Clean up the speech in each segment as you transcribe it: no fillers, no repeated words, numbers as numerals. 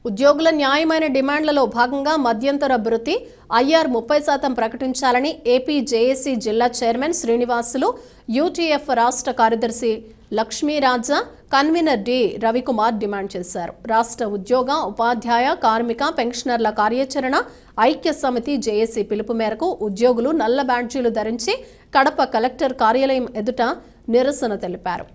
ఉద్యోగుల న్యాయమైన డిమాండ్లలో భాగంగా మధ్యంతర భృతి ఐఆర్ 30% ప్రకటించాలని ఏపీ జేఏసీ జిల్లా చైర్మన్ శ్రీనివాసులు, యూటీఎఫ్ రాష్ట్ర కార్యదర్శి Lakshmiraja, convener D Ravikumar demand చేశారు. రాష్ట్ర ఉద్యోగ, ఉపాధ్యాయ, కార్మిక, పెన్షనర్ల కార్యాచరణ ఐక్య సమితి జేఏసీ పిలుపు మేరకు ఉద్యోగులు నల్ల బ్యాడ్జీలు ధరించి కడప కలెక్టర్ కార్యాలయం ఎదుట నిరసన తెలిపారు.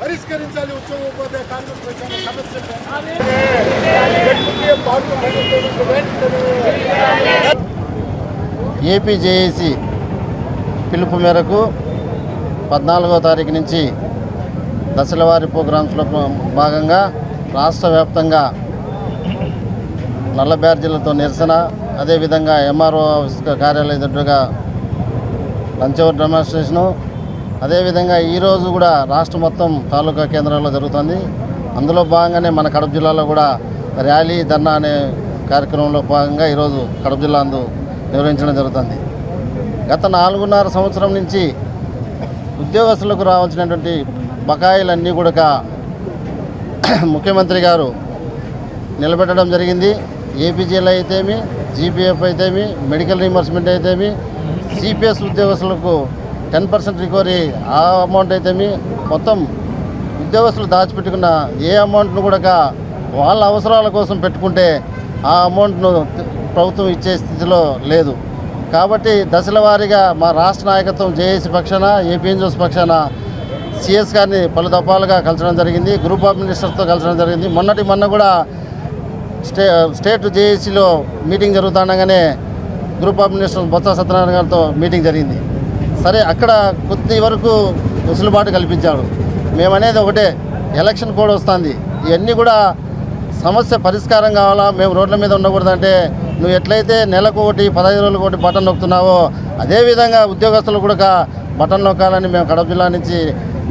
పరిష్కరించాలి ఉద్యోగ ఉపాధ్యాయ కార్మిక ఏపీ జేఏసీ పిలుపు మేరకు 14వ తారీఖు నుంచి దశలవారీ ప్రోగ్రామ్స్లో భాగంగా రాష్ట్ర వ్యాప్తంగా నల్ల బ్యాడ్జీలతో నిరసన, అదేవిధంగా ఎంఆర్ఓ కార్యాలయ ఎదురుగా లంచ్ అవర్ డెమాన్స్ట్రేషను, అదేవిధంగా ఈరోజు కూడా రాష్ట్ర మొత్తం తాలూకా కేంద్రాల్లో జరుగుతుంది. అందులో భాగంగానే మన కడప జిల్లాలో కూడా ర్యాలీ, ధర్నా అనే కార్యక్రమంలో భాగంగా ఈరోజు కడప జిల్లా అందు నిర్వహించడం జరుగుతుంది. గత 4.5 సంవత్సరం నుంచి ఉద్యోగస్తులకు రావాల్సినటువంటి బకాయిలన్నీ కూడా ముఖ్యమంత్రి గారు నిలబెట్టడం జరిగింది. ఏపీజీఎల్ అయితేమి, జీపీఎఫ్ అయితేమి, మెడికల్ రీయింబర్స్మెంట్ అయితేమి, సిపిఎస్ ఉద్యోగస్తులకు 10% రికవరీ ఆ అమౌంట్ అయితేమి, మొత్తం ఉద్యోగస్తులు దాచిపెట్టుకున్న ఏ అమౌంట్ను కూడా వాళ్ళ అవసరాల కోసం పెట్టుకుంటే ఆ అమౌంట్ను ప్రభుత్వం ఇచ్చే స్థితిలో లేదు. కాబట్టి దశల వారీగా మా రాష్ట్ర నాయకత్వం జేఏసీ పక్షాన, ఏపీ ఎన్జిఓస్ పక్షాన సిఎస్ గారిని పలు దఫాలుగా కలచడం జరిగింది. గ్రూప్ ఆఫ్ మినిస్టర్స్తో కలచడం జరిగింది. మొన్న కూడా స్టేట్ జేఏసీలో మీటింగ్ జరుగుతుండగానే group of ministers Botsa Satyanarayana గారితో మీటింగ్ జరిగింది. సరే, అక్కడ కొద్ది వరకు వెసులుబాటు కల్పించాడు. మేమనేది ఒకటే, ఎలక్షన్ కోడ్ వస్తుంది, ఇవన్నీ కూడా సమస్య పరిష్కారం కావాలా, మేము రోడ్ల మీద ఉండకూడదంటే నువ్వు ఎట్లయితే నెలకు ఒకటి 15 రోజులకు ఒకటి బటన్ నొక్కుతున్నావో అదేవిధంగా ఉద్యోగస్తులు కూడా బటన్ నొక్కాలని మేము కడప జిల్లా నుంచి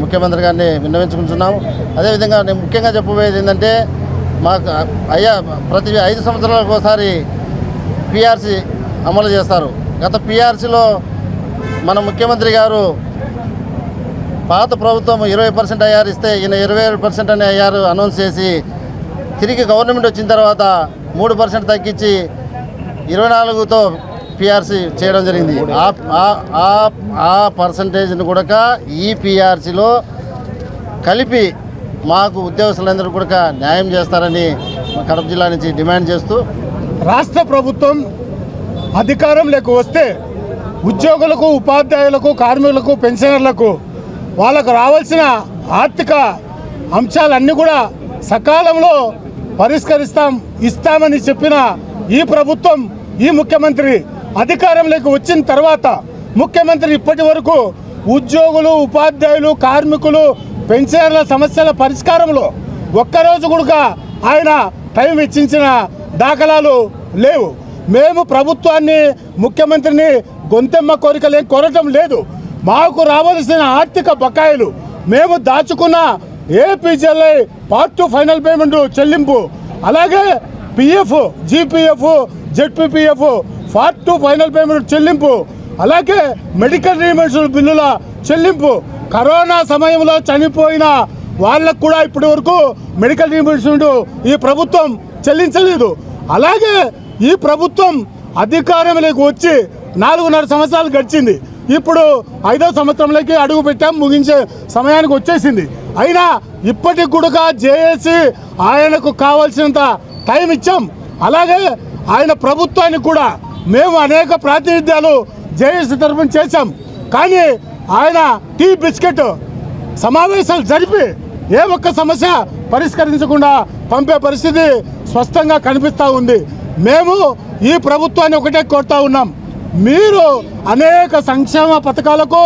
ముఖ్యమంత్రి గారిని విన్నవించుకుంటున్నాము. అదేవిధంగా నేను ముఖ్యంగా చెప్పబోయేది ఏంటంటే, మాకు ప్రతి 5 సంవత్సరాలకు ఒకసారి పిఆర్సీ అమలు చేస్తారు. గత పిఆర్సీలో మన ముఖ్యమంత్రి గారు పాత ప్రభుత్వం 20% ఐఆర్ ఇస్తే ఈయన 27% అని ఐఆర్ అనౌన్స్ చేసి తిరిగి గవర్నమెంట్ వచ్చిన తర్వాత 3% తగ్గించి 24తో పిఆర్సీ చేయడం జరిగింది. ఆ పర్సంటేజ్ని కూడా ఈ పిఆర్సీలో కలిపి మాకు ఉద్యోగస్తులందరూ కూడా న్యాయం చేస్తారని కడప జిల్లా నుంచి డిమాండ్ చేస్తూ, రాష్ట్ర ప్రభుత్వం అధికారంలోకి వస్తే ఉద్యోగులకు, ఉపాధ్యాయులకు, కార్మికులకు, పెన్షనర్లకు వాళ్ళకు రావాల్సిన ఆర్థిక అంశాలన్నీ కూడా సకాలంలో ఇస్తామని చెప్పిన ఈ ప్రభుత్వం, ఈ ముఖ్యమంత్రి అధికారంలోకి వచ్చిన తర్వాత ముఖ్యమంత్రి ఇప్పటి వరకు ఉద్యోగులు, ఉపాధ్యాయులు, కార్మికులు, పెన్షనర్ల సమస్యల పరిష్కారంలో ఒక్కరోజు కూడా ఆయన టైం వెచ్చించిన దాఖలాలు లేవు. మేము ప్రభుత్వాన్ని, ముఖ్యమంత్రిని గొంతెమ్మ కోరికలేం కోరటం లేదు. మాకు రావాల్సిన ఆర్థిక బకాయిలు, మేము దాచుకున్న ఏపీజీఎల్ఐ పార్ట్ 2 ఫైనల్ పేమెంట్ చెల్లింపు, అలాగే PF, GPF, ZPPF part 2 final payment చెల్లింపు, అలాగే మెడికల్ రీయింబర్స్మెంట్ బిల్లుల చెల్లింపు, కరోనా సమయంలో చనిపోయిన వాళ్ళకు కూడా ఇప్పటి వరకు మెడికల్ రీయింబర్స్మెంట్ ఈ ప్రభుత్వం చెల్లించలేదు. అలాగే ఈ ప్రభుత్వం అధికారంలోకి వచ్చి 4.5 సంవత్సరాలు గడిచింది. ఇప్పుడు 5వ సంవత్సరంలోకి అడుగు పెట్టాం, ముగించే సమయానికి వచ్చేసింది. అయినా ఇప్పటికి కూడా జేఏసీ ఆయనకు కావాల్సినంత టైం ఇచ్చాం. అలాగే ఆయన ప్రభుత్వానికి కూడా మేము అనేక ప్రాతినిధ్యాలు జేఏసీ తరఫున చేశాం. కానీ ఆయన టీ బిస్కెట్ సమావేశాలు జరిపి ఏ ఒక్క సమస్య పరిష్కరించకుండా పంపే పరిస్థితి స్పష్టంగా కనిపిస్తూ ఉంది. మేము ఈ ప్రభుత్వాన్ని ఒకటే కోరుతా ఉన్నాం, మీరు అనేక సంక్షేమ పథకాలకు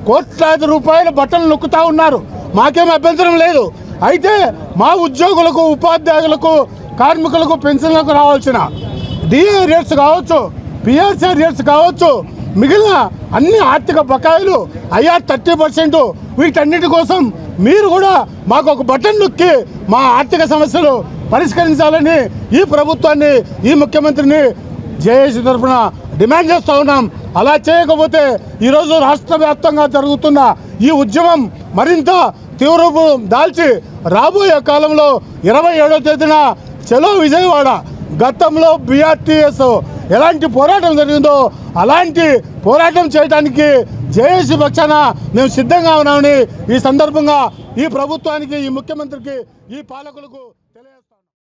కోట్లాది రూపాయల బట్టలు నొక్కుతూ ఉన్నారు, మాకేం అభ్యంతరం లేదు. అయితే మా ఉద్యోగులకు, ఉపాధ్యాయులకు, కార్మికులకు, పెన్షన్లకు రావాల్సిన డిఏ రేట్స్ కావచ్చు, పిఆర్సీ రేట్స్ కావచ్చు, మిగిలిన అన్ని ఆర్థిక బకాయిలు ఐఆర్ 30% వీటన్నిటి కోసం మీరు కూడా మాకు ఒక బటన్ నొక్కి మా ఆర్థిక సమస్యలు పరిష్కరించాలని ఈ ప్రభుత్వాన్ని, ఈ ముఖ్యమంత్రిని జేఏసీ తరఫున డిమాండ్ చేస్తూ ఉన్నాం. అలా చేయకపోతే ఈరోజు రాష్ట్ర వ్యాప్తంగా జరుగుతున్న ఈ ఉద్యమం మరింత తీవ్రరూపం దాల్చి రాబోయే కాలంలో 27వ తేదీన చలో విజయవాడ, గతంలో BRTS ఎలాంటి పోరాటం జరిగిందో అలాంటి పోరాటం చేయడానికి జేఏసీ పక్షాన మేము సిద్ధంగా ఉన్నామని ఈ సందర్భంగా ఈ ప్రభుత్వానికి, ఈ ముఖ్యమంత్రికి, ఈ పాలకులకు